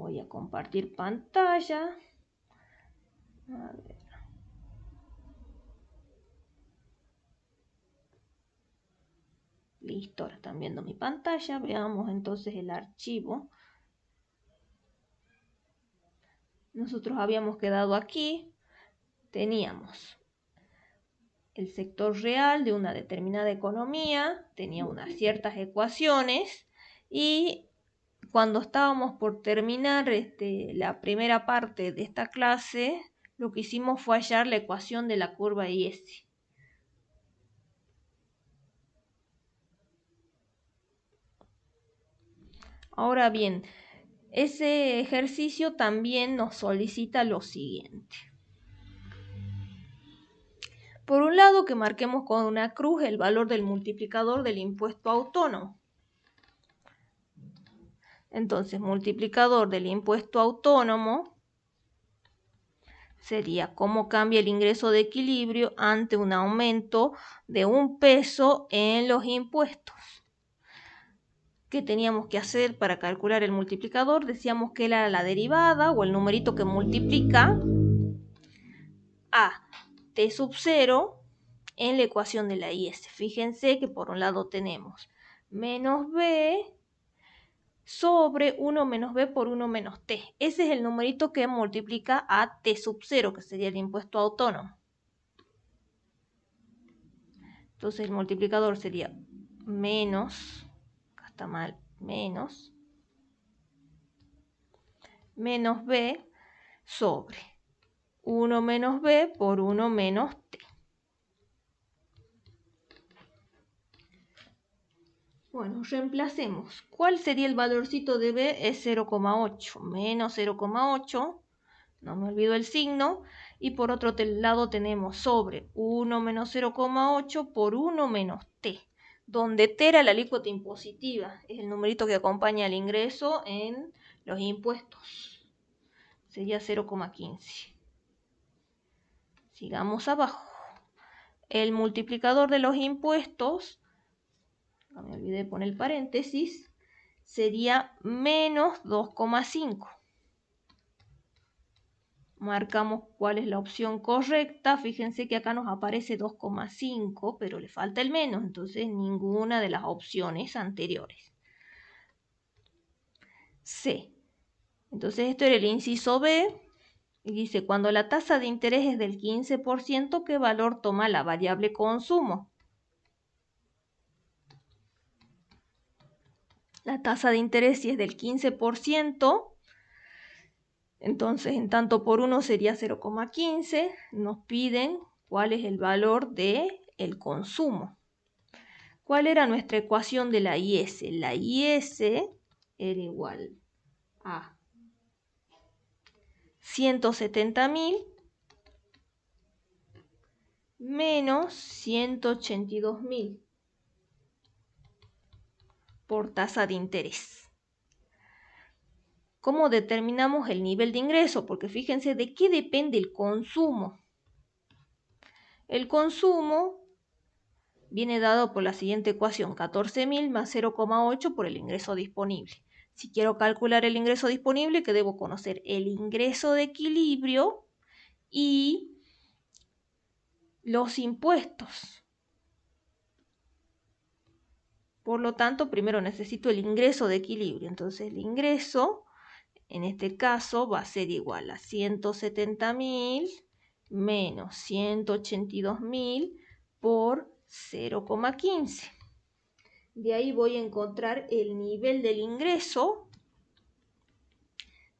Voy a compartir pantalla. A ver. Listo, ahora están viendo mi pantalla. Veamos entonces el archivo. Nosotros habíamos quedado aquí. Teníamos el sector real de una determinada economía, tenía unas ciertas ecuaciones y cuando estábamos por terminar la primera parte de esta clase, lo que hicimos fue hallar la ecuación de la curva IS. Ahora bien, ese ejercicio también nos solicita lo siguiente. Por un lado, que marquemos con una cruz el valor del multiplicador del impuesto autónomo. Entonces, multiplicador del impuesto autónomo sería cómo cambia el ingreso de equilibrio ante un aumento de 1 peso en los impuestos. ¿Qué teníamos que hacer para calcular el multiplicador? Decíamos que era la derivada o el numerito que multiplica a t sub 0 en la ecuación de la IS. Fíjense que por un lado tenemos menos b sobre 1 menos b por 1 menos t. Ese es el numerito que multiplica a t sub 0, que sería el impuesto autónomo. Entonces el multiplicador sería menos, acá está mal, menos b sobre 1 menos b por 1 menos t. Bueno, reemplacemos. ¿Cuál sería el valorcito de b? Es 0,8. Menos 0,8. No me olvido el signo. Y por otro lado tenemos sobre 1 menos 0,8 por 1 menos t. Donde t era la alícuota impositiva. Es el numerito que acompaña al ingreso en los impuestos. Sería 0,15. Sigamos abajo. El multiplicador de los impuestos, no me olvidé de poner el paréntesis, sería menos 2,5. Marcamos cuál es la opción correcta. Fíjense que acá nos aparece 2,5, pero le falta el menos, entonces ninguna de las opciones anteriores. C. Entonces esto era el inciso B. Y dice, cuando la tasa de interés es del 15%, ¿qué valor toma la variable consumo? La tasa de interés, si es del 15%, entonces en tanto por 1 sería 0,15. Nos piden cuál es el valor del consumo. ¿Cuál era nuestra ecuación de la IS? La IS era igual a 170.000 menos 182.000 por tasa de interés. ¿Cómo determinamos el nivel de ingreso? Porque fíjense de qué depende el consumo. El consumo viene dado por la siguiente ecuación, 14.000 más 0,8 por el ingreso disponible. Si quiero calcular el ingreso disponible, ¿qué debo conocer? El ingreso de equilibrio y los impuestos. Por lo tanto, primero necesito el ingreso de equilibrio. Entonces, el ingreso, en este caso, va a ser igual a 170.000 menos 182.000 por 0,15. De ahí voy a encontrar el nivel del ingreso,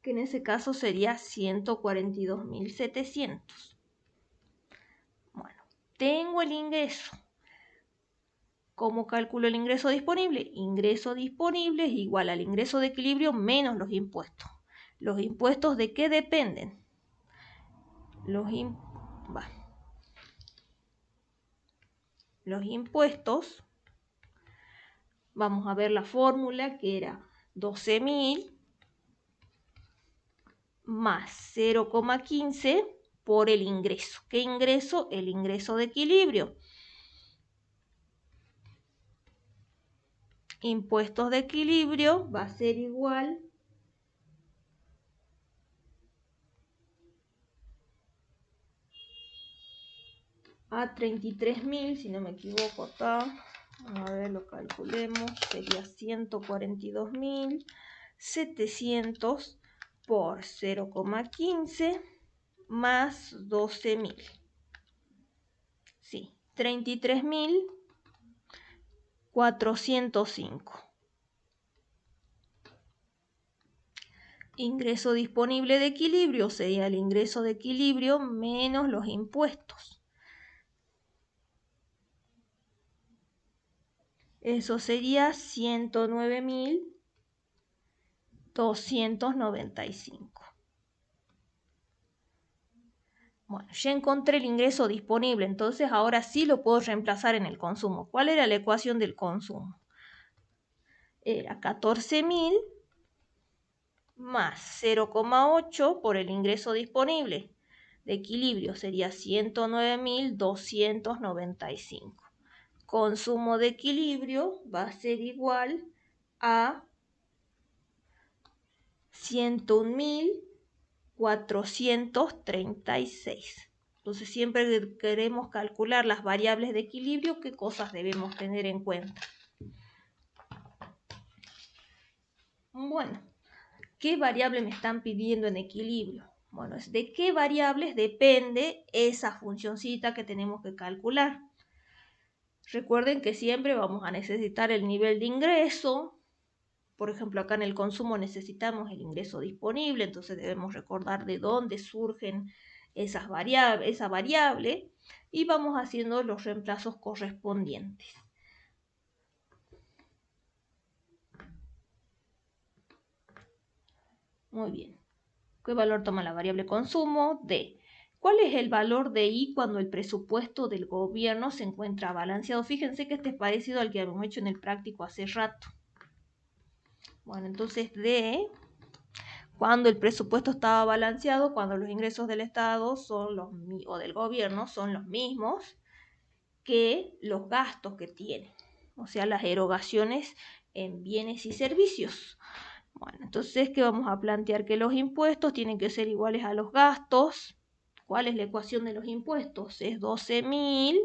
que en ese caso sería 142.700. Bueno, tengo el ingreso. ¿Cómo calculo el ingreso disponible? Ingreso disponible es igual al ingreso de equilibrio menos los impuestos. ¿Los impuestos de qué dependen? Los impuestos, vamos a ver la fórmula que era 12.000 más 0,15 por el ingreso. ¿Qué ingreso? El ingreso de equilibrio. Impuestos de equilibrio va a ser igual a 33.000, si no me equivoco acá. A ver, lo calculemos. Sería 142.700 por 0,15 más 12.000. Sí, 33.405. Ingreso disponible de equilibrio sería el ingreso de equilibrio menos los impuestos. Eso sería 109.295. Bueno, ya encontré el ingreso disponible, entonces ahora sí lo puedo reemplazar en el consumo. ¿Cuál era la ecuación del consumo? Era 14.000 más 0,8 por el ingreso disponible de equilibrio, sería 109.295. Consumo de equilibrio va a ser igual a 101.436. Entonces siempre que queremos calcular las variables de equilibrio, ¿qué cosas debemos tener en cuenta? Bueno, ¿qué variable me están pidiendo en equilibrio? Bueno, de qué variables depende esa funcioncita que tenemos que calcular. Recuerden que siempre vamos a necesitar el nivel de ingreso. Por ejemplo, acá en el consumo necesitamos el ingreso disponible, entonces debemos recordar de dónde surgen esa variable y vamos haciendo los reemplazos correspondientes. Muy bien. ¿Qué valor toma la variable consumo? D. ¿Cuál es el valor de I cuando el presupuesto del gobierno se encuentra balanceado? Fíjense que este es parecido al que habíamos hecho en el práctico hace rato. Bueno, entonces D, cuando el presupuesto estaba balanceado, cuando los ingresos del Estado o del gobierno son los mismos que los gastos que tiene, o sea, las erogaciones en bienes y servicios. Bueno, entonces, ¿qué vamos a plantear? Que los impuestos tienen que ser iguales a los gastos. ¿Cuál es la ecuación de los impuestos? Es 12.000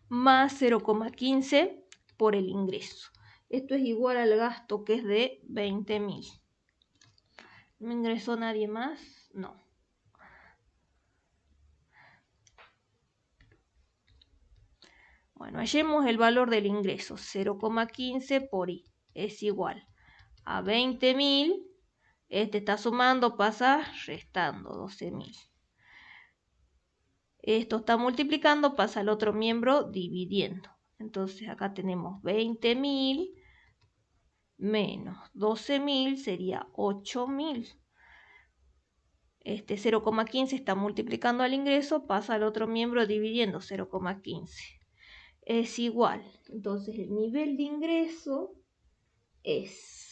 más 0,15 por el ingreso. Esto es igual al gasto, que es de 20.000. ¿No ingresó nadie más? No. Bueno, hallemos el valor del ingreso. 0,15 por I es igual a 20.000. Este está sumando, pasa restando 12.000. Esto está multiplicando, pasa al otro miembro dividiendo. Entonces acá tenemos 20.000 menos 12.000 sería 8.000. Este 0,15 está multiplicando al ingreso, pasa al otro miembro dividiendo 0,15. Es igual. Entonces el nivel de ingreso es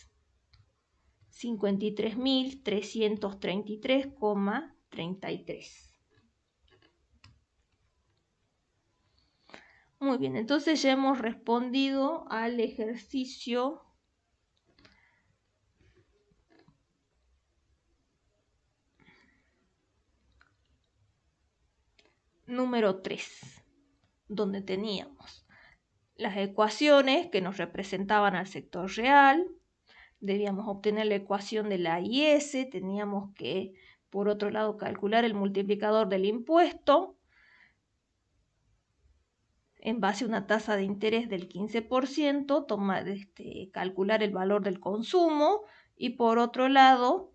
53.333,33. Muy bien, entonces ya hemos respondido al ejercicio número 3, donde teníamos las ecuaciones que nos representaban al sector real. Debíamos obtener la ecuación de la IS, teníamos que, por otro lado, calcular el multiplicador del impuesto en base a una tasa de interés del 15%, calcular el valor del consumo y, por otro lado,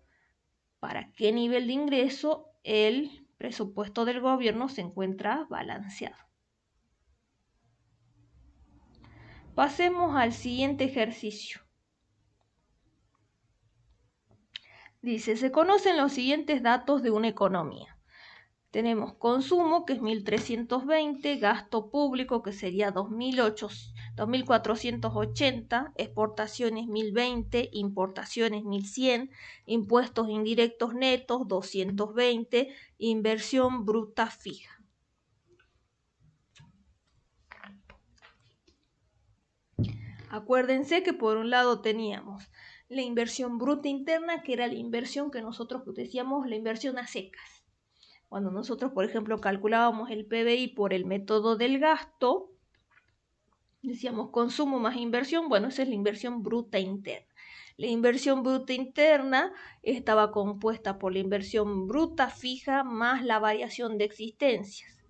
para qué nivel de ingreso el presupuesto del gobierno se encuentra balanceado. Pasemos al siguiente ejercicio. Dice, se conocen los siguientes datos de una economía. Tenemos consumo, que es 1.320, gasto público, que sería 2.480, exportaciones 1.020, importaciones 1.100, impuestos indirectos netos 220, inversión bruta fija. Acuérdense que por un lado teníamos la inversión bruta interna, que era la inversión que nosotros decíamos la inversión a secas. Cuando nosotros, por ejemplo, calculábamos el PBI por el método del gasto, decíamos consumo más inversión, bueno, esa es la inversión bruta interna. La inversión bruta interna estaba compuesta por la inversión bruta fija más la variación de existencias.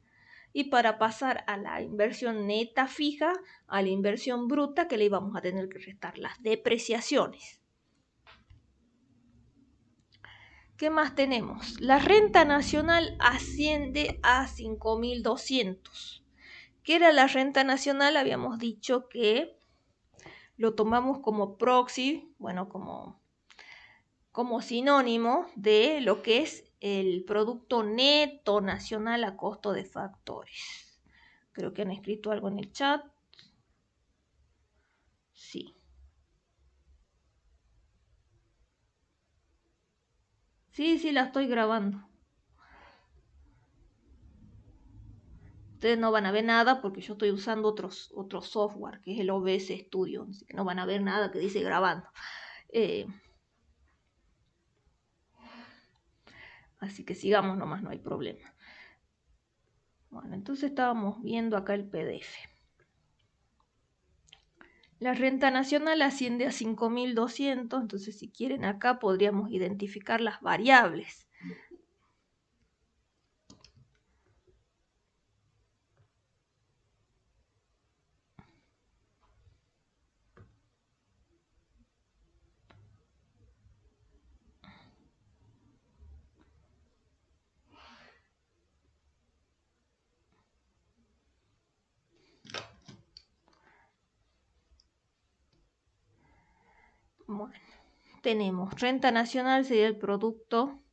Y para pasar a la inversión neta fija, a la inversión bruta, que le íbamos a tener que restar las depreciaciones. ¿Qué más tenemos? La renta nacional asciende a 5.200. ¿Qué era la renta nacional? Habíamos dicho que lo tomamos como proxy, bueno, como sinónimo de lo que es el Producto Neto Nacional a costo de factores. Creo que han escrito algo en el chat. Sí. Sí, la estoy grabando. Ustedes no van a ver nada porque yo estoy usando otro software, que es el OBS Studio, así que no van a ver nada que dice grabando. Así que sigamos nomás, no hay problema. Bueno, entonces estábamos viendo acá el PDF. La renta nacional asciende a 5.200, entonces si quieren acá podríamos identificar las variables. Bueno, tenemos renta nacional, sería el producto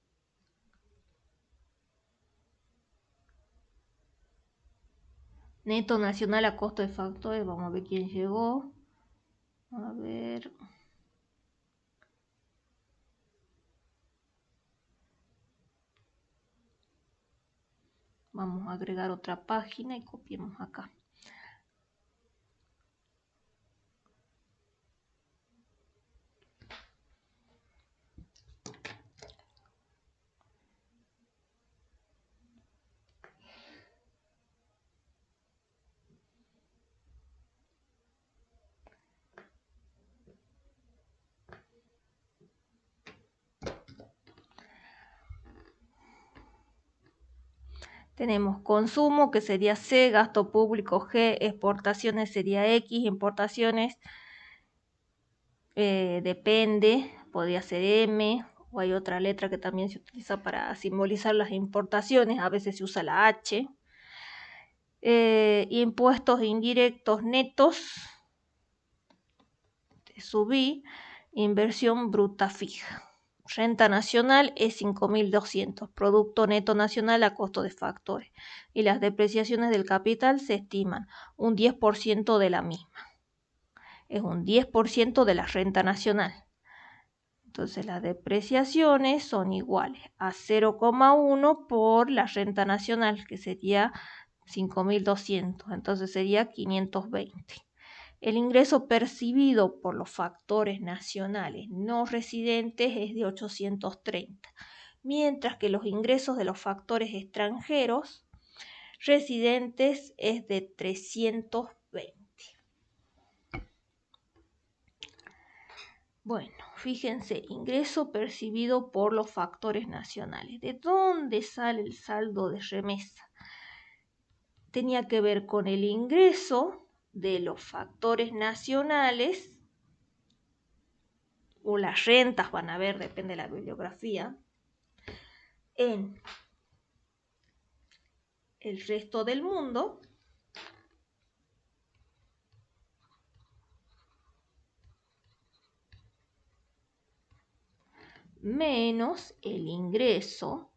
neto nacional a costo de factores. Vamos a ver quién llegó. A ver. Vamos a agregar otra página y copiemos acá. Tenemos consumo, que sería C, gasto público G, exportaciones sería X, importaciones depende, podría ser M, o hay otra letra que también se utiliza para simbolizar las importaciones, a veces se usa la H. Impuestos indirectos netos, subí, inversión bruta fija. Renta nacional es 5.200, producto neto nacional a costo de factores. Y las depreciaciones del capital se estiman un 10% de la misma. Es un 10% de la renta nacional. Entonces las depreciaciones son iguales a 0,1 por la renta nacional, que sería 5.200. Entonces sería 520. El ingreso percibido por los factores nacionales no residentes es de 830, mientras que los ingresos de los factores extranjeros residentes es de 320. Bueno, fíjense, ingreso percibido por los factores nacionales. ¿De dónde sale el saldo de remesa? Tenía que ver con el ingreso de los factores nacionales, o las rentas, van a ver, depende de la bibliografía, en el resto del mundo, menos el ingreso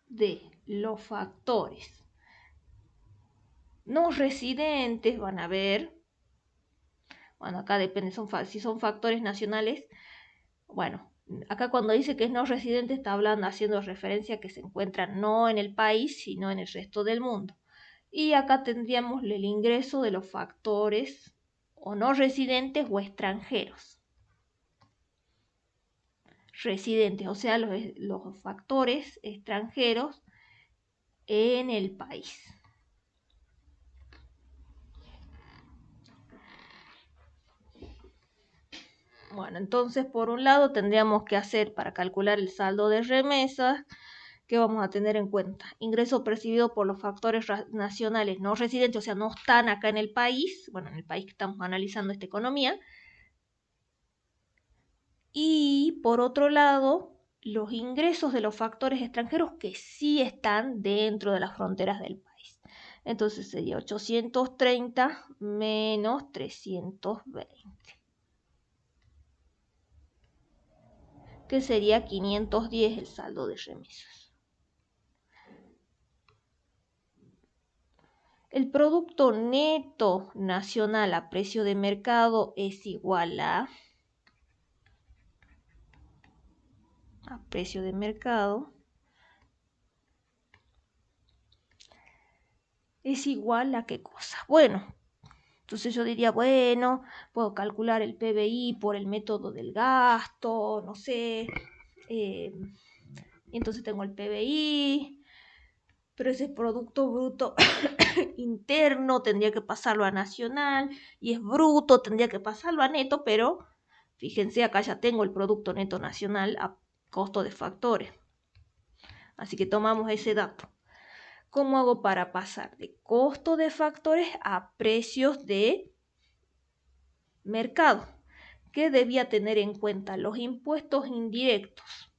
de los factores no residentes, van a ver, bueno, acá depende, si son factores nacionales, bueno, acá cuando dice que es no residente está hablando, haciendo referencia a que se encuentran no en el país, sino en el resto del mundo. Y acá tendríamos el ingreso de los factores o no residentes o extranjeros. residentes, o sea, los factores extranjeros en el país. Bueno, entonces por un lado tendríamos que hacer para calcular el saldo de remesas, que vamos a tener en cuenta: ingreso percibido por los factores nacionales no residentes, o sea, no están acá en el país, bueno, en el país que estamos analizando esta economía. Y por otro lado, los ingresos de los factores extranjeros que sí están dentro de las fronteras del país. Entonces sería 830 menos 320, que sería 510 el saldo de remesas. El producto neto nacional a precio de mercado es igual a precio de mercado es igual a ¿qué cosa? Bueno, entonces yo diría, bueno, puedo calcular el PBI por el método del gasto, no sé, y entonces tengo el PBI, pero ese Producto Bruto Interno tendría que pasarlo a nacional, y es bruto, tendría que pasarlo a neto, pero fíjense, acá ya tengo el Producto Neto Nacional a costo de factores. Así que tomamos ese dato. ¿Cómo hago para pasar de costo de factores a precios de mercado? ¿Qué debía tener en cuenta? Los impuestos indirectos.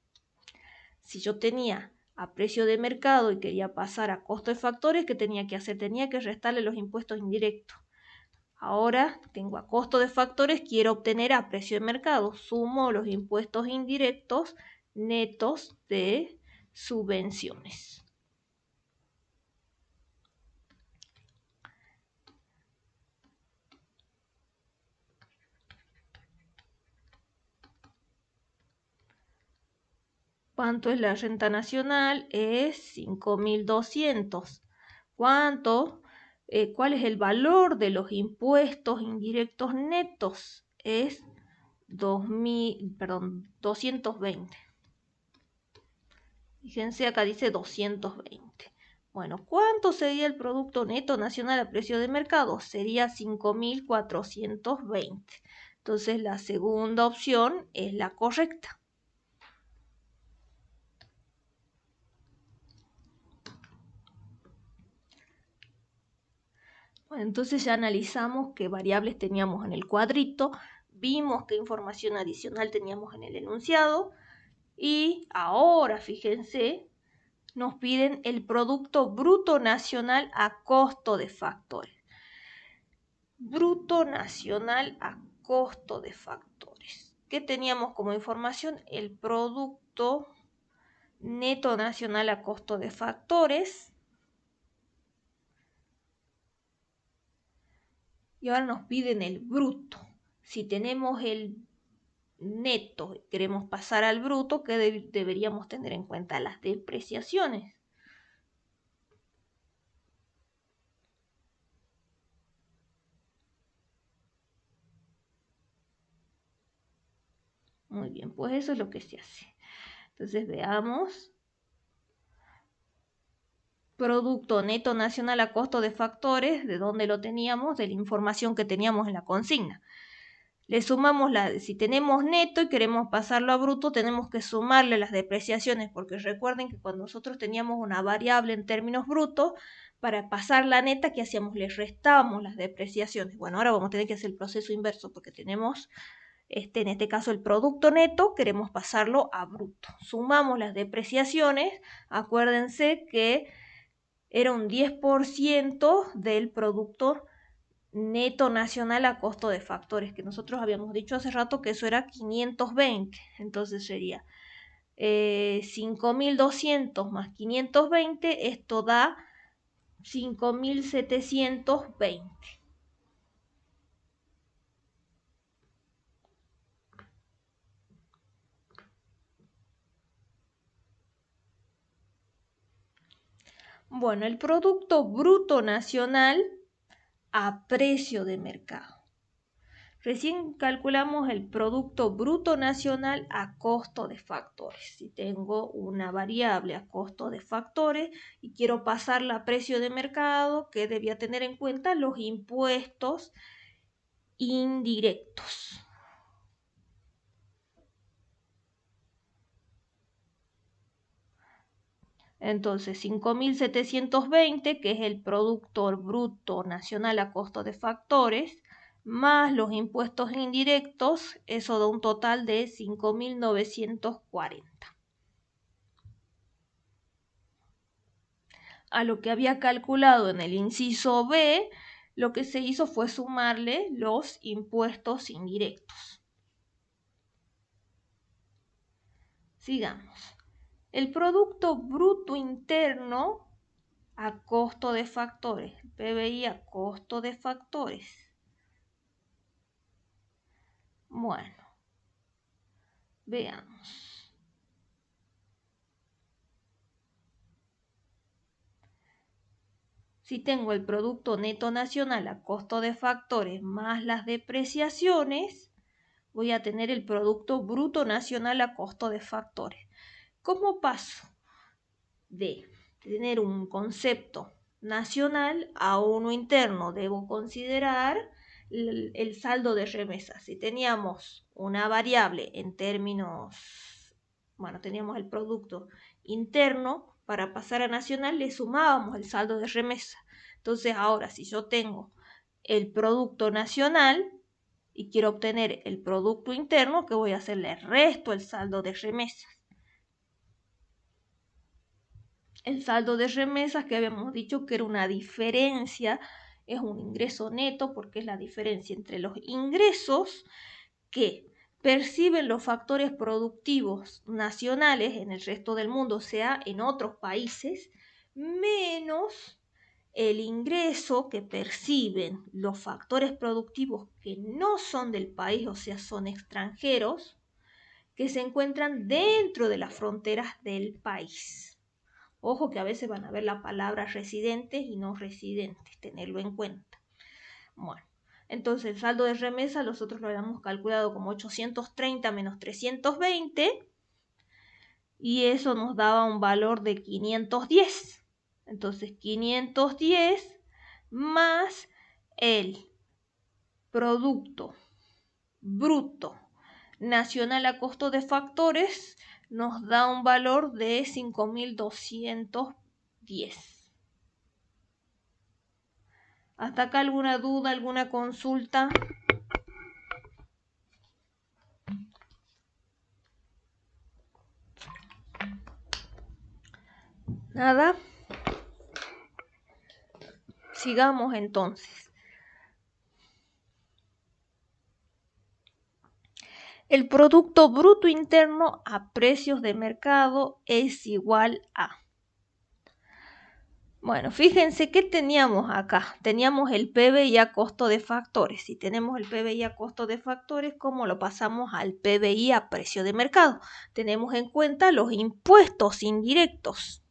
Si yo tenía a precio de mercado y quería pasar a costo de factores, ¿qué tenía que hacer? Tenía que restarle los impuestos indirectos. Ahora tengo a costo de factores, quiero obtener a precio de mercado. Sumo los impuestos indirectos netos de subvenciones. ¿Cuánto es la renta nacional? Es 5.200. ¿Cuánto? ¿Cuál es el valor de los impuestos indirectos netos? Es 220. Fíjense, acá dice 220. Bueno, ¿cuánto sería el Producto Neto Nacional a precio de mercado? Sería 5.420. Entonces la segunda opción es la correcta. Bueno, entonces ya analizamos qué variables teníamos en el cuadrito, vimos qué información adicional teníamos en el enunciado, y ahora fíjense, nos piden el Producto Bruto Nacional a costo de factores. Bruto Nacional a costo de factores. ¿Qué teníamos como información? El Producto Neto Nacional a costo de factores. Y ahora nos piden el bruto. Si tenemos el neto y queremos pasar al bruto, ¿qué deberíamos tener en cuenta? Las depreciaciones. Muy bien, pues eso es lo que se hace. Entonces veamos. Producto Neto Nacional a costo de factores, ¿de dónde lo teníamos? De la información que teníamos en la consigna. Le sumamos si tenemos neto y queremos pasarlo a bruto, tenemos que sumarle las depreciaciones, porque recuerden que cuando nosotros teníamos una variable en términos brutos, para pasar la neta, ¿qué hacíamos? Le restábamos las depreciaciones. Bueno, ahora vamos a tener que hacer el proceso inverso, porque tenemos, en este caso, el producto neto, queremos pasarlo a bruto. Sumamos las depreciaciones, acuérdense que era un 10% del producto neto nacional a costo de factores, que nosotros habíamos dicho hace rato que eso era 520. Entonces sería 5.200 más 520, esto da 5.720. Bueno, el Producto Bruto Nacional a precio de mercado. Recién calculamos el Producto Bruto Nacional a costo de factores. Si tengo una variable a costo de factores y quiero pasarla a precio de mercado, ¿qué debía tener en cuenta? Los impuestos indirectos. Entonces, 5.720, que es el Producto Bruto Nacional a costo de factores, más los impuestos indirectos, eso da un total de 5.940. A lo que había calculado en el inciso B, lo que se hizo fue sumarle los impuestos indirectos. Sigamos. El Producto Bruto Interno a costo de factores, el PBI a costo de factores. Bueno, veamos. Si tengo el Producto Neto Nacional a costo de factores más las depreciaciones, voy a tener el Producto Bruto Nacional a costo de factores. ¿Cómo paso de tener un concepto nacional a uno interno? Debo considerar el saldo de remesas. Si teníamos una variable en términos, bueno, teníamos el producto interno, para pasar a nacional le sumábamos el saldo de remesa. Entonces ahora si yo tengo el producto nacional y quiero obtener el producto interno, ¿qué voy a hacer? Le resto el saldo de remesas. El saldo de remesas, que habíamos dicho que era una diferencia, es un ingreso neto porque es la diferencia entre los ingresos que perciben los factores productivos nacionales en el resto del mundo, o sea, en otros países, menos el ingreso que perciben los factores productivos que no son del país, o sea, son extranjeros, que se encuentran dentro de las fronteras del país. Ojo que a veces van a ver la palabra residentes y no residentes, tenerlo en cuenta. Bueno, entonces el saldo de remesa nosotros lo habíamos calculado como 830 menos 320 y eso nos daba un valor de 510. Entonces 510 más el Producto Bruto Nacional a costo de factores nos da un valor de 5.210. ¿Hasta acá alguna duda, alguna consulta? ¿Nada? Sigamos entonces. El Producto Bruto Interno a precios de mercado es igual a... Bueno, fíjense que teníamos acá. Teníamos el PBI a costo de factores. Si tenemos el PBI a costo de factores, ¿cómo lo pasamos al PBI a precio de mercado? Tenemos en cuenta los impuestos indirectos.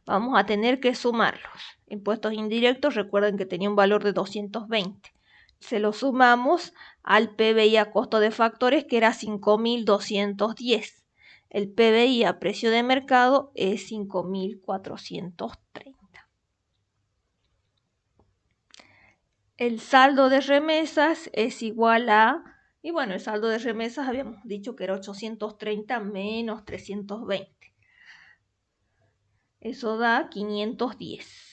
Vamos a tener que sumarlos. Impuestos indirectos, recuerden que tenía un valor de 220. Se lo sumamos al PBI a costo de factores, que era 5.210. El PBI a precio de mercado es 5.430. El saldo de remesas es igual a, y bueno, el saldo de remesas habíamos dicho que era 830 menos 320. Eso da 510.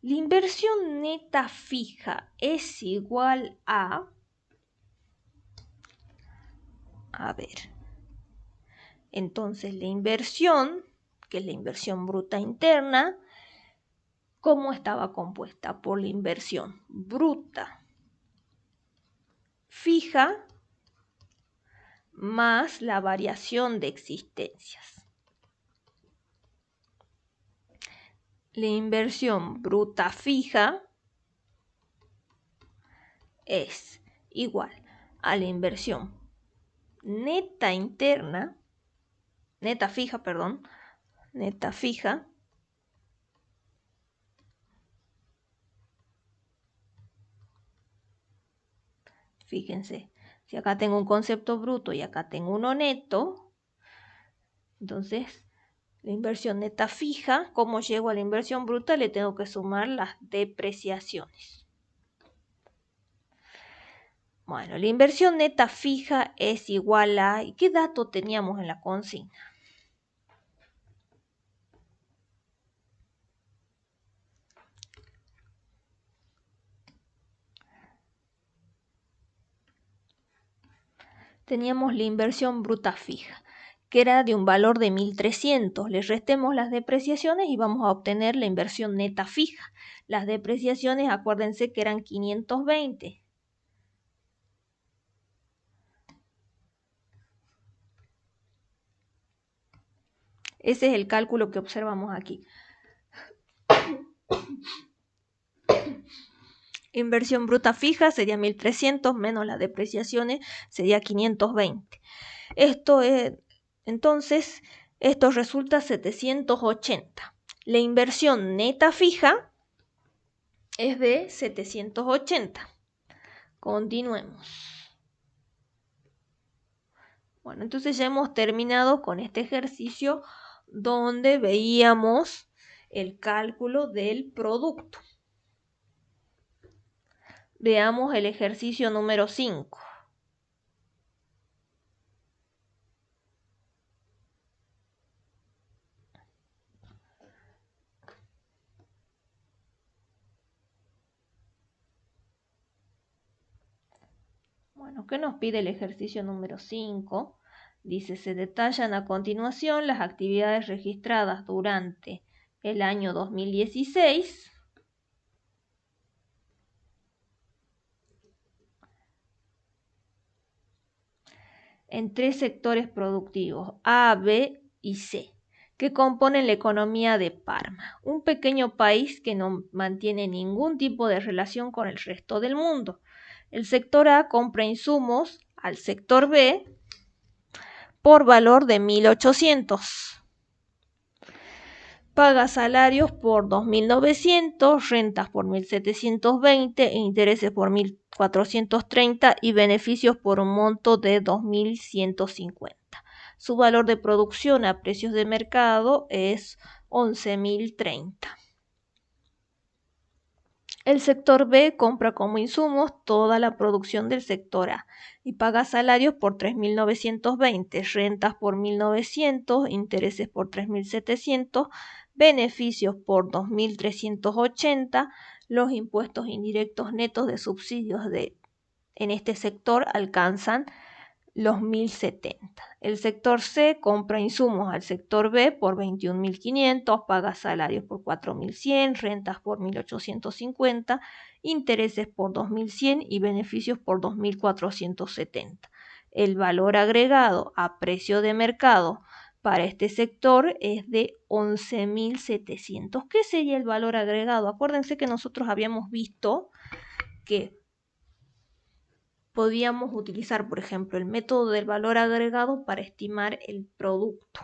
La inversión neta fija es igual a ver, entonces la inversión, que es la inversión bruta interna, ¿cómo estaba compuesta? Por la inversión bruta fija más la variación de existencias. La inversión bruta fija es igual a la inversión neta interna, neta fija Fíjense, si acá tengo un concepto bruto y acá tengo uno neto, entonces la inversión neta fija, ¿cómo llego a la inversión bruta? Le tengo que sumar las depreciaciones. Bueno, la inversión neta fija es igual a... ¿Y qué dato teníamos en la consigna? Teníamos la inversión bruta fija, que era de un valor de 1.300. Le restemos las depreciaciones y vamos a obtener la inversión neta fija. Las depreciaciones, acuérdense que eran 520. Ese es el cálculo que observamos aquí. Inversión bruta fija sería 1.300 menos las depreciaciones sería 520. Entonces, esto resulta 780. La inversión neta fija es de 780. Continuemos. Bueno, entonces ya hemos terminado con este ejercicio donde veíamos el cálculo del producto. Veamos el ejercicio número 5. Bueno, ¿qué nos pide el ejercicio número 5? Dice, se detallan a continuación las actividades registradas durante el año 2016 en 3 sectores productivos, A, B y C, que componen la economía de Parma, un pequeño país que no mantiene ningún tipo de relación con el resto del mundo. El sector A compra insumos al sector B por valor de 1.800. Paga salarios por 2.900, rentas por 1.720, intereses por 1.430 y beneficios por un monto de 2.150. Su valor de producción a precios de mercado es 11.030. El sector B compra como insumos toda la producción del sector A y paga salarios por 3.920, rentas por 1.900, intereses por 3.700, beneficios por 2.380, los impuestos indirectos netos de subsidios en este sector alcanzan los 1.070. El sector C compra insumos al sector B por 21.500, paga salarios por 4.100, rentas por 1.850, intereses por 2.100 y beneficios por 2.470. El valor agregado a precio de mercado para este sector es de 11.700. ¿Qué sería el valor agregado? Acuérdense que nosotros habíamos visto que podíamos utilizar, por ejemplo, el método del valor agregado para estimar el producto.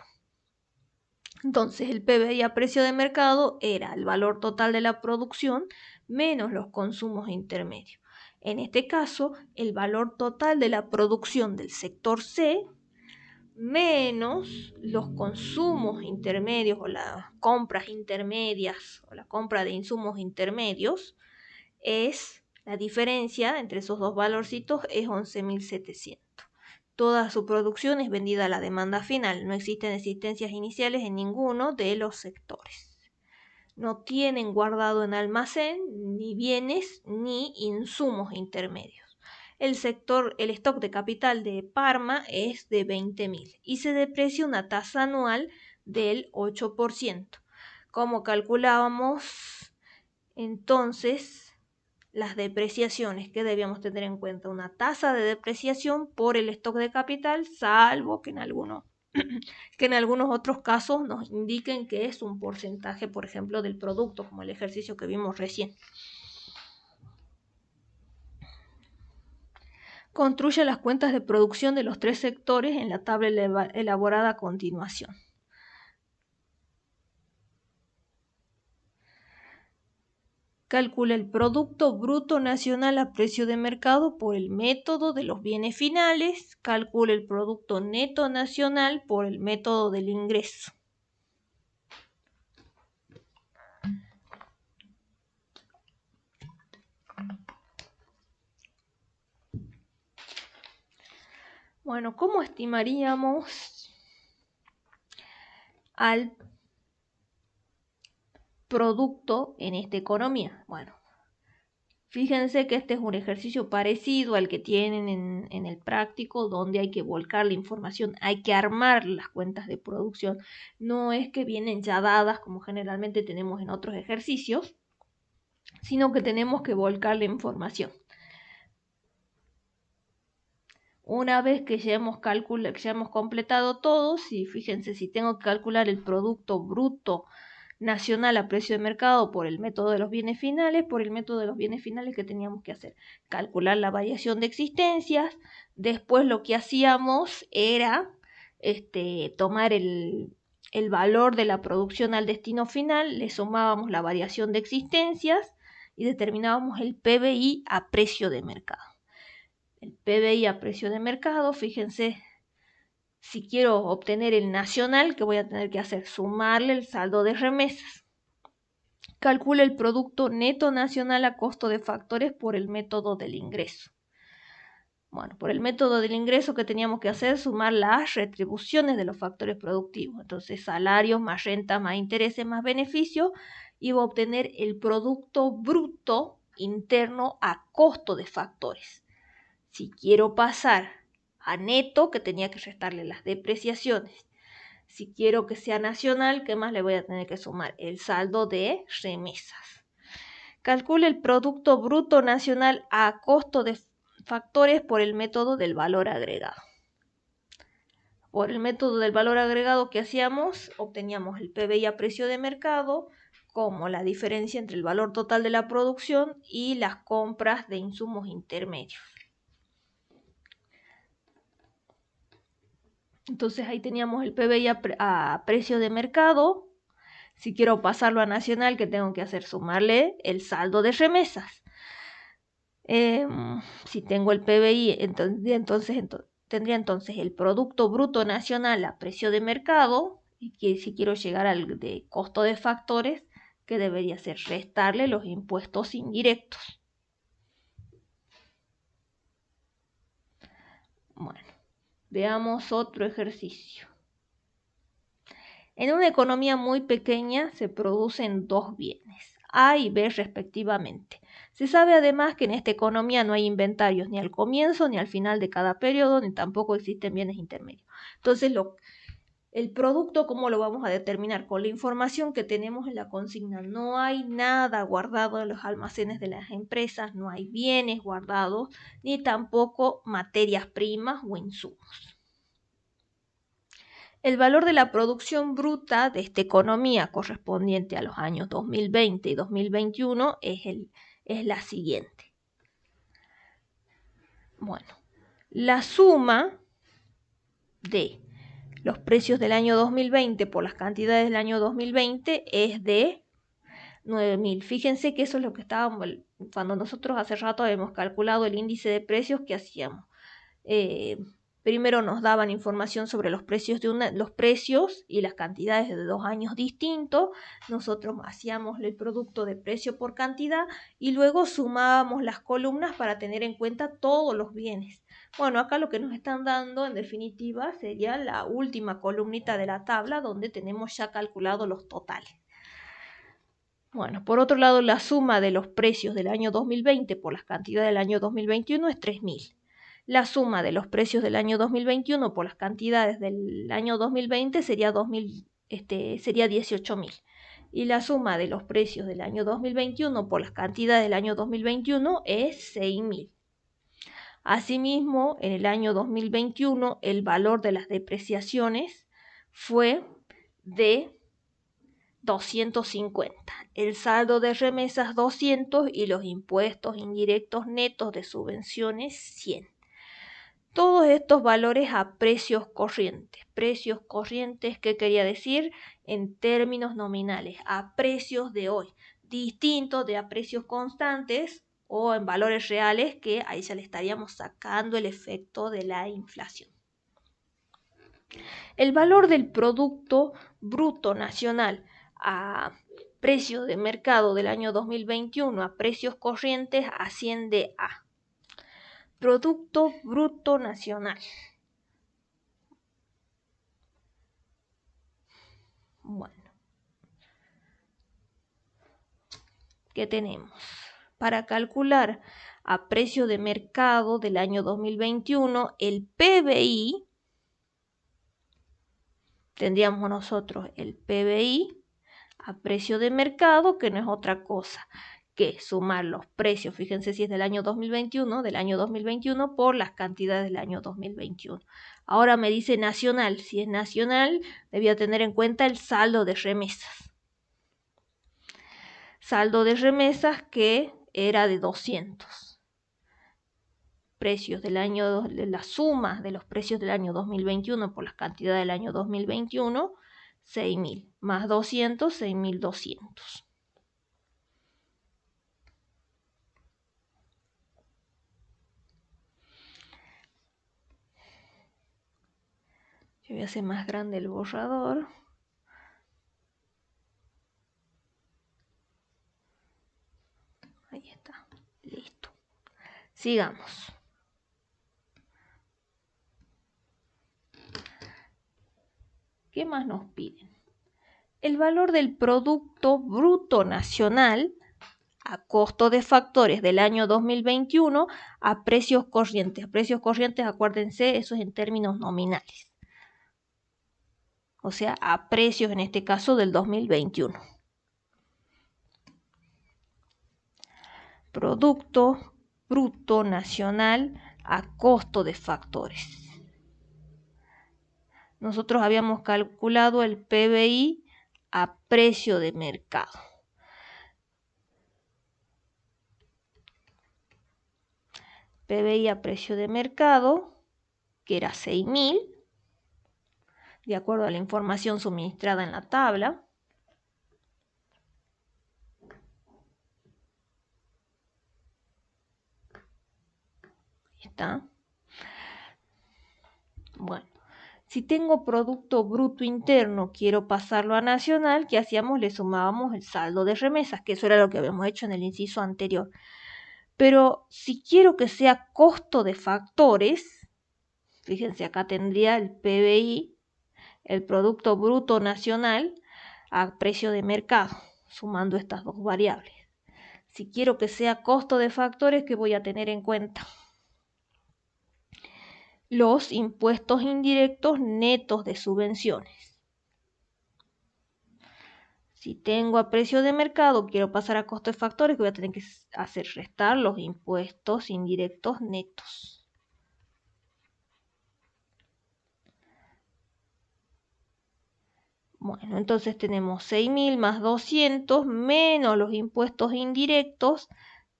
Entonces, el PBI a precio de mercado era el valor total de la producción menos los consumos intermedios. En este caso, el valor total de la producción del sector C menos los consumos intermedios o las compras intermedias o la compra de insumos intermedios es la diferencia entre esos dos valorcitos es 11.700. Toda su producción es vendida a la demanda final. No existen existencias iniciales en ninguno de los sectores. No tienen guardado en almacén ni bienes ni insumos intermedios. El stock de capital de Parma es de 20.000 y se deprecia una tasa anual del 8%. Como calculábamos entonces las depreciaciones que debíamos tener en cuenta, una tasa de depreciación por el stock de capital, salvo que en algunos otros casos nos indiquen que es un porcentaje, por ejemplo, del producto, como el ejercicio que vimos recién. Construye las cuentas de producción de los 3 sectores en la tabla elaborada a continuación. Calcula el Producto Bruto Nacional a precio de mercado por el método de los bienes finales. Calcula el Producto Neto Nacional por el método del ingreso. Bueno, ¿cómo estimaríamos al producto en esta economía? Bueno, fíjense que este es un ejercicio parecido al que tienen en el práctico, donde hay que volcar la información, hay que armar las cuentas de producción. No es que vienen ya dadas como generalmente tenemos en otros ejercicios, sino que tenemos que volcar la información. Una vez que ya hemos completado todo, fíjense, si tengo que calcular el Producto Bruto Nacional a precio de mercado por el método de los bienes finales, que teníamos que hacer, calcular la variación de existencias. Después lo que hacíamos era tomar el valor de la producción al destino final, le sumábamos la variación de existencias y determinábamos el PBI a precio de mercado. El PBI a precio de mercado, fíjense, si quiero obtener el nacional, ¿qué voy a tener que hacer? Sumarle el saldo de remesas. Calcula el Producto Neto Nacional a costo de factores por el método del ingreso. Bueno, por el método del ingreso, ¿qué teníamos que hacer? Sumar las retribuciones de los factores productivos. Entonces, salarios más renta más intereses más beneficios, iba a obtener el Producto Bruto Interno a costo de factores. Si quiero pasar a neto, que tenía que restarle las depreciaciones. Si quiero que sea nacional, ¿qué más le voy a tener que sumar? El saldo de remesas. Calcule el Producto Bruto Nacional a costo de factores por el método del valor agregado. Por el método del valor agregado, ¿qué hacíamos? Obteníamos el PBI a precio de mercado como la diferencia entre el valor total de la producción y las compras de insumos intermedios. Entonces ahí teníamos el PBI a precio de mercado. Si quiero pasarlo a nacional, ¿qué tengo que hacer? Sumarle el saldo de remesas. Si tengo el PBI, tendría entonces el Producto Bruto Nacional a precio de mercado. Y que si quiero llegar al de costo de factores, que debería ser restarle los impuestos indirectos. Bueno, veamos otro ejercicio. En una economía muy pequeña se producen dos bienes, A y B respectivamente. Se sabe además que en esta economía no hay inventarios ni al comienzo ni al final de cada periodo, ni tampoco existen bienes intermedios. Entonces, el producto, ¿cómo lo vamos a determinar? Con la información que tenemos en la consigna. No hay nada guardado en los almacenes de las empresas, no hay bienes guardados, ni tampoco materias primas o insumos. El valor de la producción bruta de esta economía correspondiente a los años 2020 y 2021 es la siguiente. Bueno, la suma de los precios del año 2020 por las cantidades del año 2020 es de 9.000. Fíjense que eso es lo que estábamos, cuando nosotros hace rato habíamos calculado el índice de precios que hacíamos. Primero nos daban información sobre los precios y las cantidades de 2 años distintos. Nosotros hacíamos el producto de precio por cantidad y luego sumábamos las columnas para tener en cuenta todos los bienes. Bueno, acá lo que nos están dando en definitiva sería la última columnita de la tabla donde tenemos ya calculado los totales. Bueno, por otro lado, la suma de los precios del año 2020 por las cantidades del año 2021 es 3.000. La suma de los precios del año 2021 por las cantidades del año 2020 sería 18.000. Y la suma de los precios del año 2021 por las cantidades del año 2021 es 6.000. Asimismo, en el año 2021 el valor de las depreciaciones fue de 250. El saldo de remesas 200 y los impuestos indirectos netos de subvenciones 100. Todos estos valores a precios corrientes. Precios corrientes, ¿qué quería decir? En términos nominales, a precios de hoy. distinto de a precios constantes o en valores reales, que ahí ya le estaríamos sacando el efecto de la inflación. El valor del Producto Bruto Nacional a precio de mercado del año 2021 a precios corrientes asciende a Producto Bruto Nacional. Bueno, ¿qué tenemos? Para calcular a precio de mercado del año 2021, el PBI, tendríamos nosotros el PBI a precio de mercado, que no es otra cosa que sumar los precios, fíjense si es del año 2021, por las cantidades del año 2021. Ahora me dice nacional, si es nacional, debía tener en cuenta el saldo de remesas. Saldo de remesas que era de 200. Precios del año, la suma de los precios del año 2021 por las cantidades del año 2021, 6.000, más 200, 6.200. Yo voy a hacer más grande el borrador. Ahí está, listo. Sigamos. ¿Qué más nos piden? El valor del Producto Bruto Nacional a costo de factores del año 2021 a precios corrientes. A precios corrientes, acuérdense, eso es en términos nominales. O sea, a precios en este caso del 2021. Producto Bruto Nacional a costo de factores. Nosotros habíamos calculado el PBI a precio de mercado. PBI a precio de mercado, que era 6.000, de acuerdo a la información suministrada en la tabla. Ahí está. Bueno, si tengo Producto Bruto Interno, quiero pasarlo a nacional, ¿qué hacíamos? Le sumábamos el saldo de remesas, que eso era lo que habíamos hecho en el inciso anterior. Pero si quiero que sea costo de factores, fíjense, acá tendría el PBI, el Producto Bruto Nacional, a precio de mercado, sumando estas dos variables. Si quiero que sea costo de factores, ¿qué voy a tener en cuenta? Los impuestos indirectos netos de subvenciones. Si tengo a precio de mercado, quiero pasar a costo de factores, voy a tener que hacer restar los impuestos indirectos netos. Bueno, entonces tenemos 6.000 más 200 menos los impuestos indirectos,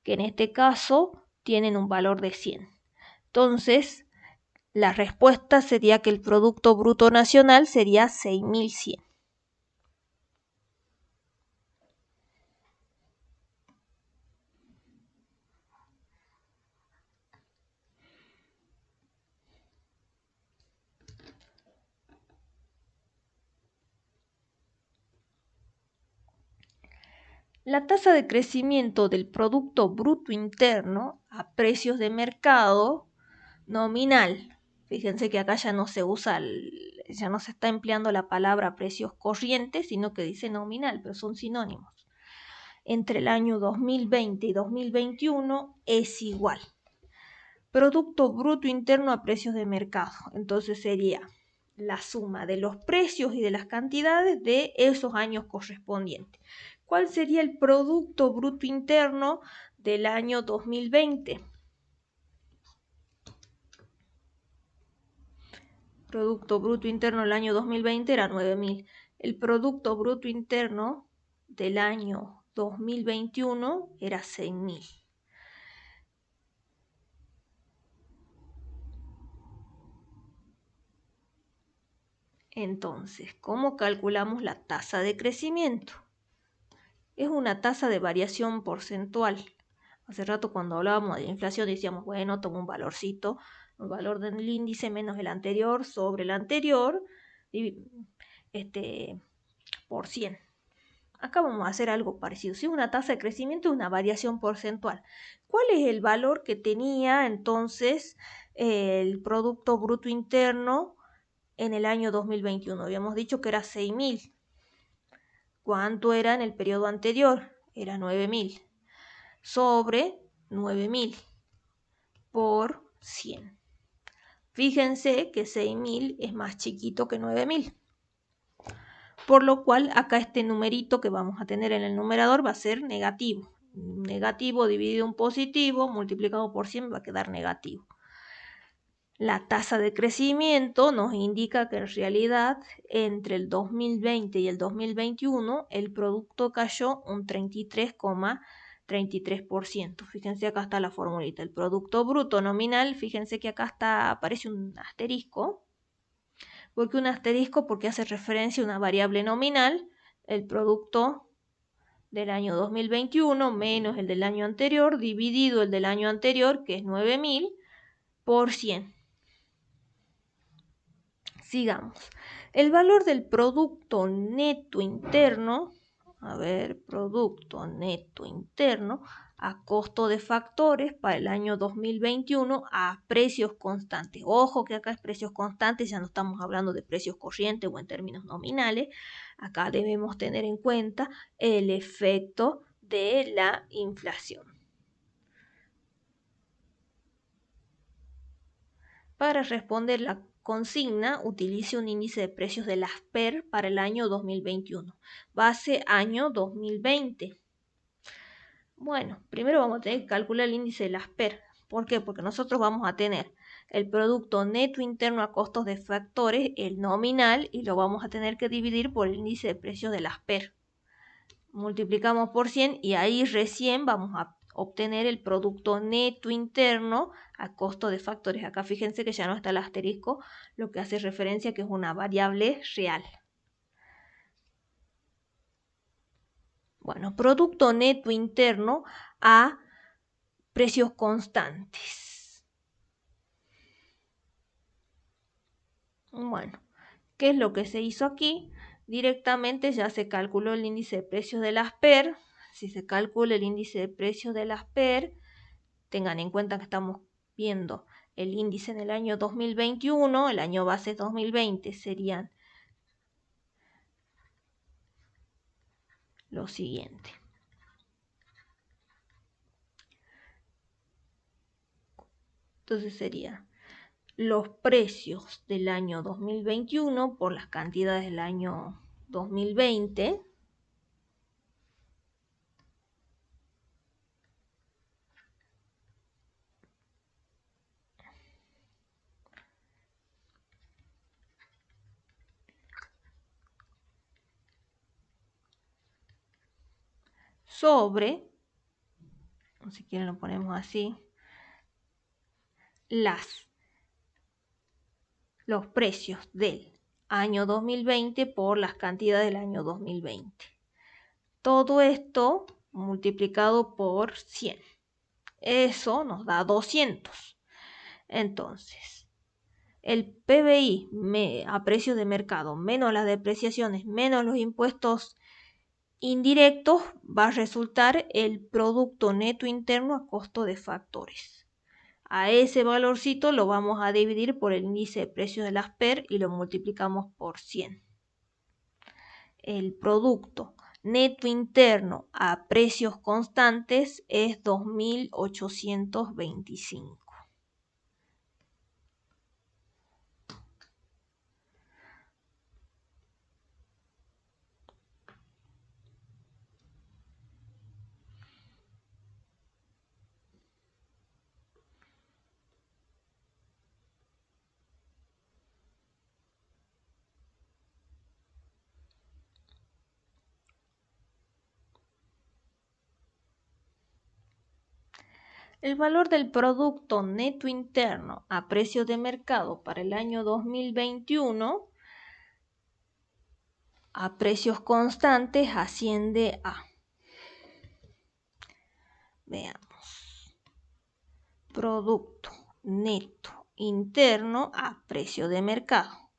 que en este caso tienen un valor de 100. Entonces, la respuesta sería que el Producto Bruto Nacional sería 6.100. La tasa de crecimiento del Producto Bruto Interno a precios de mercado nominal. Fíjense que acá ya no se usa, ya no se está empleando la palabra precios corrientes, sino que dice nominal, pero son sinónimos. Entre el año 2020 y 2021 es igual. Producto Bruto Interno a precios de mercado. Entonces sería la suma de los precios y de las cantidades de esos años correspondientes. ¿Cuál sería el Producto Bruto Interno del año 2020? Producto Bruto Interno del año 2020 era 9.000. El Producto Bruto Interno del año 2021 era 6.000. Entonces, ¿cómo calculamos la tasa de crecimiento? es una tasa de variación porcentual. Hace rato cuando hablábamos de inflación decíamos, bueno, tomo un valorcito, el valor del índice menos el anterior sobre el anterior, por 100. Acá vamos a hacer algo parecido. Si una tasa de crecimiento es una variación porcentual. ¿Cuál es el valor que tenía entonces el Producto Bruto Interno en el año 2021? Habíamos dicho que era 6.000. ¿Cuánto era en el periodo anterior? Era 9.000. Sobre 9.000 por 100. Fíjense que 6.000 es más chiquito que 9.000. Por lo cual acá este numerito que vamos a tener en el numerador va a ser negativo. Negativo dividido en positivo multiplicado por 100 va a quedar negativo. La tasa de crecimiento nos indica que en realidad entre el 2020 y el 2021 el producto cayó un 33,33%. Fíjense, acá está la formulita. El producto bruto nominal, fíjense que acá aparece un asterisco. ¿Por qué un asterisco? Porque hace referencia a una variable nominal, el producto del año 2021 menos el del año anterior, dividido el del año anterior, que es 9.000, por 100. Sigamos. El valor del producto neto interno, producto neto interno, a costo de factores para el año 2021 a precios constantes. Ojo que acá es precios constantes, ya no estamos hablando de precios corrientes o en términos nominales. Acá debemos tener en cuenta el efecto de la inflación. Para responder la consigna, utilice un índice de precios de las PER para el año 2021. Base año 2020. Bueno, primero vamos a tener que calcular el índice de las PER. ¿Por qué? Porque nosotros vamos a tener el producto neto interno a costos de factores, el nominal, y lo vamos a tener que dividir por el índice de precios de las PER. Multiplicamos por 100 y ahí recién vamos a obtener el producto neto interno a costo de factores. Acá fíjense que ya no está el asterisco, lo que hace referencia a que es una variable real. Bueno, producto neto interno a precios constantes. Bueno, ¿qué es lo que se hizo aquí? Directamente ya se calculó el índice de precios de las PER. Si se calcula el índice de precios de las PER, tengan en cuenta que estamos viendo el índice en el año 2021, el año base 2020 serían lo siguiente. Entonces serían los precios del año 2021 por las cantidades del año 2020 sobre, si quieren lo ponemos así, los precios del año 2020 por las cantidades del año 2020. Todo esto multiplicado por 100. Eso nos da 200. Entonces, el PBI a precios de mercado menos las depreciaciones menos los impuestos indirectos va a resultar el producto neto interno a costo de factores. A ese valorcito lo vamos a dividir por el índice de precios de las PER y lo multiplicamos por 100. El producto neto interno a precios constantes es 2.825. El valor del producto neto interno a precios de mercado para el año 2021 a precios constantes asciende a Veamos. Producto neto interno a precio de mercado.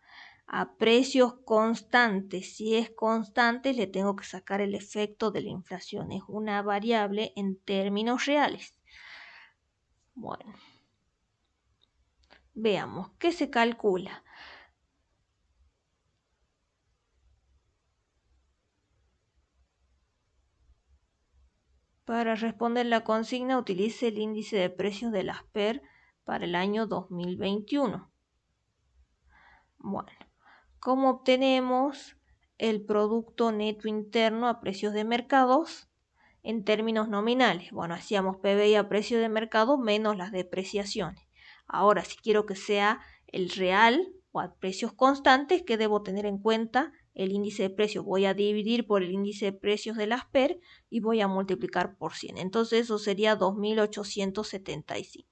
A precios constantes. Si es constante, le tengo que sacar el efecto de la inflación. Es una variable en términos reales. Bueno, veamos, ¿qué se calcula? Para responder la consigna, utilice el índice de precios de las PER para el año 2021. Bueno, ¿cómo obtenemos el producto neto interno a precios de mercados en términos nominales? Bueno, hacíamos PBI a precio de mercado menos las depreciaciones. Ahora, si quiero que sea el real o a precios constantes, ¿qué debo tener en cuenta? El índice de precios. Voy a dividir por el índice de precios de las PER y voy a multiplicar por 100. Entonces eso sería 2.875.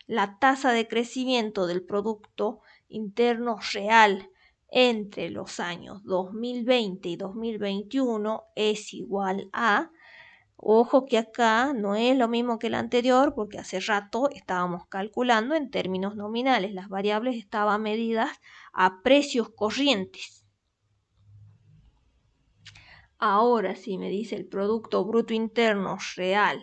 La tasa de crecimiento del producto interno real entre los años 2020 y 2021 es igual a, ojo que acá no es lo mismo que el anterior porque hace rato estábamos calculando en términos nominales, las variables estaban medidas a precios corrientes. Ahora si me dice el Producto Bruto Interno Real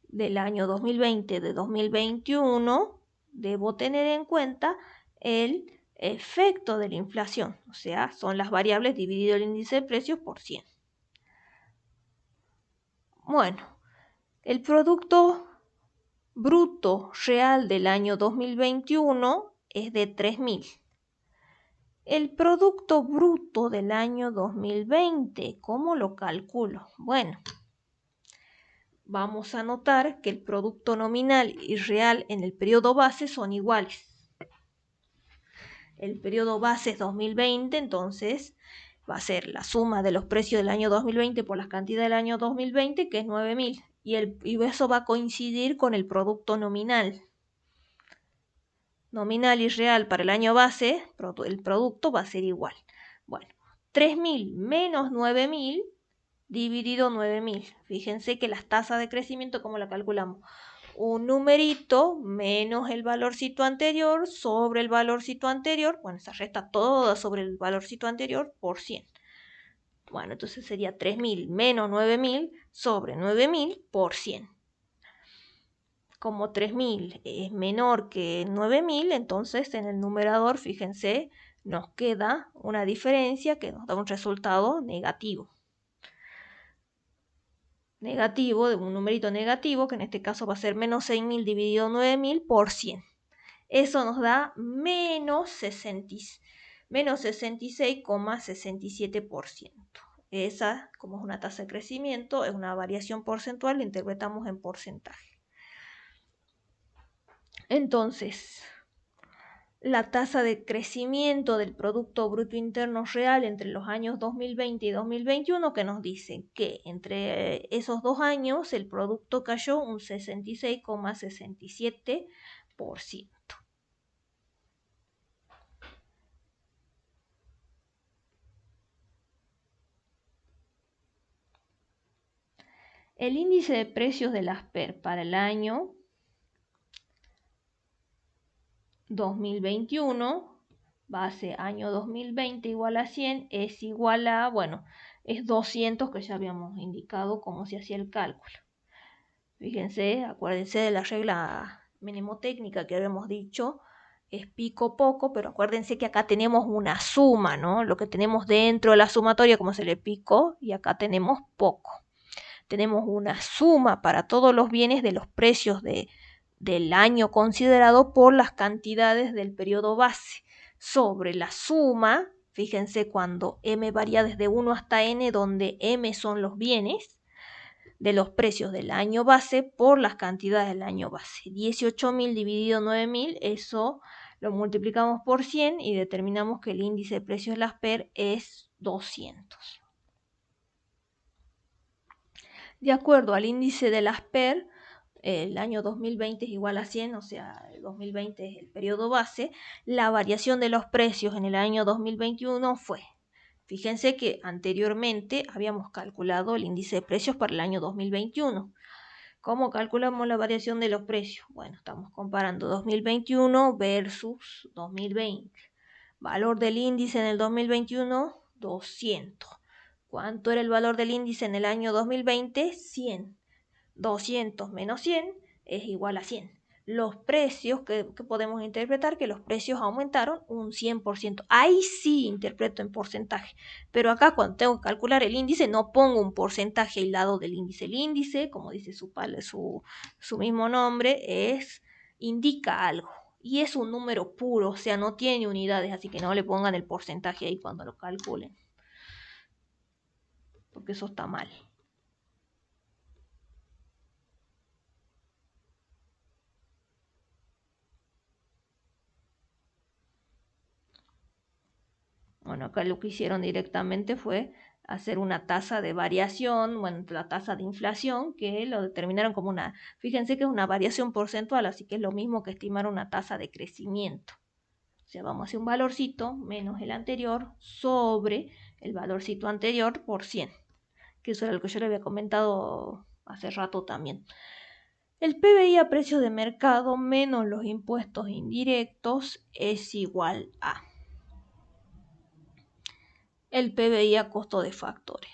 del año 2020 de 2021, debo tener en cuenta el efecto de la inflación, o sea, son las variables dividido el índice de precios por 100. Bueno, el Producto Bruto Real del año 2021 es de 3.000. El Producto Bruto del año 2020, ¿cómo lo calculo? Bueno, vamos a notar que el producto nominal y real en el periodo base son iguales. El periodo base es 2020, entonces va a ser la suma de los precios del año 2020 por las cantidades del año 2020, que es 9.000. Y eso va a coincidir con el producto nominal. Nominal y real para el año base, el producto va a ser igual. Bueno, 3.000 menos 9.000 dividido 9.000. Fíjense que las tasas de crecimiento, ¿cómo la calculamos? Un numerito menos el valorcito anterior sobre el valorcito anterior. Bueno, se resta todo sobre el valorcito anterior por 100. Bueno, entonces sería 3.000 menos 9.000 sobre 9.000 por 100. Como 3.000 es menor que 9.000, entonces en el numerador, fíjense, nos queda una diferencia que nos da un resultado negativo. Negativo, de un numerito negativo, que en este caso va a ser menos 6.000 dividido 9.000 por 100. Eso nos da menos 66,67%. Esa, como es una tasa de crecimiento, es una variación porcentual, la interpretamos en porcentaje. Entonces, la tasa de crecimiento del Producto Bruto Interno Real entre los años 2020 y 2021, que nos dice que entre esos 2 años el producto cayó un 66,67%. El índice de precios de las PER para el año 2021, base año 2020 igual a 100, es igual a, bueno, es 200 que ya habíamos indicado cómo se hacía el cálculo. Fíjense, acuérdense de la regla mnemotécnica que habíamos dicho, es pico poco, pero acuérdense que acá tenemos una suma, ¿no? Lo que tenemos dentro de la sumatoria, como se le pico, y acá tenemos poco. Tenemos una suma para todos los bienes de los precios del año considerado por las cantidades del periodo base. Sobre la suma, fíjense cuando m varía desde 1 hasta n, donde m son los bienes, de los precios del año base por las cantidades del año base. 18.000 dividido 9.000, eso lo multiplicamos por 100 y determinamos que el índice de precios de las PER es 200. De acuerdo al índice de las PER, el año 2020 es igual a 100, o sea, el 2020 es el periodo base, la variación de los precios en el año 2021 fue, fíjense que anteriormente habíamos calculado el índice de precios para el año 2021. ¿Cómo calculamos la variación de los precios? Bueno, estamos comparando 2021 versus 2020. Valor del índice en el 2021, 200. ¿Cuánto era el valor del índice en el año 2020? 100. 200 menos 100 es igual a 100. Los precios que podemos interpretar, que los precios aumentaron un 100%. Ahí sí interpreto en porcentaje. Pero acá cuando tengo que calcular el índice no pongo un porcentaje al lado del índice. El índice, como dice su mismo nombre, indica algo. Y es un número puro, o sea, no tiene unidades, así que no le pongan el porcentaje ahí cuando lo calculen. Porque eso está mal. Bueno, acá lo que hicieron directamente fue hacer una tasa de variación, bueno, la tasa de inflación, que lo determinaron como fíjense que es una variación porcentual, así que es lo mismo que estimar una tasa de crecimiento. O sea, vamos a hacer un valorcito menos el anterior sobre el valorcito anterior por 100, que eso era lo que yo le había comentado hace rato también. El PBI a precio de mercado menos los impuestos indirectos es igual a el PBI a costo de factores.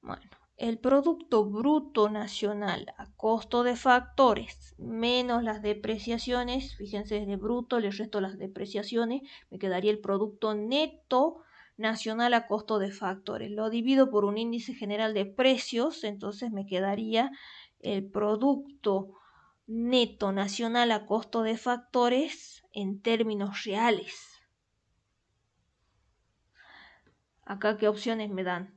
Bueno, el Producto Bruto Nacional a costo de factores menos las depreciaciones, fíjense desde bruto le resto las depreciaciones, me quedaría el Producto Neto Nacional a costo de factores. Lo divido por un índice general de precios, entonces me quedaría el Producto Neto Nacional a costo de factores en términos reales. Acá, ¿qué opciones me dan?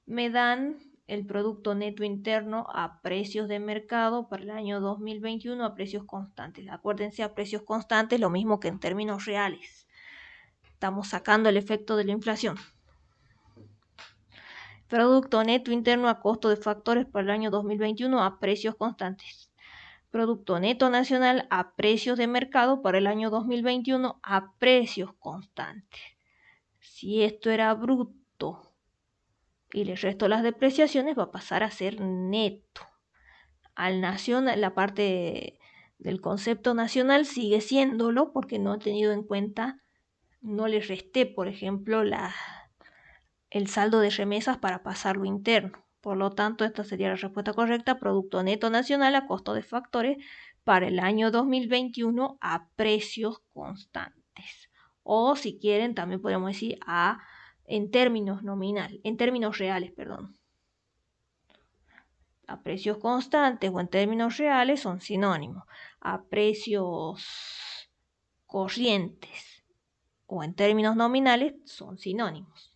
Me dan el Producto Neto Interno a precios de mercado para el año 2021 a precios constantes. Acuérdense, a precios constantes, lo mismo que en términos reales. Estamos sacando el efecto de la inflación. Producto Neto Interno a costo de factores para el año 2021 a precios constantes. Producto Neto Nacional a precios de mercado para el año 2021 a precios constantes. Si esto era bruto y le resto las depreciaciones, va a pasar a ser neto. La parte del concepto nacional sigue siéndolo porque no he tenido en cuenta, no le resté, por ejemplo, el saldo de remesas para pasarlo interno. Por lo tanto, esta sería la respuesta correcta: Producto Neto Nacional a costo de factores para el año 2021 a precios constantes. O si quieren, también podemos decir en términos reales, perdón. A precios constantes o en términos reales son sinónimos. A precios corrientes o en términos nominales son sinónimos.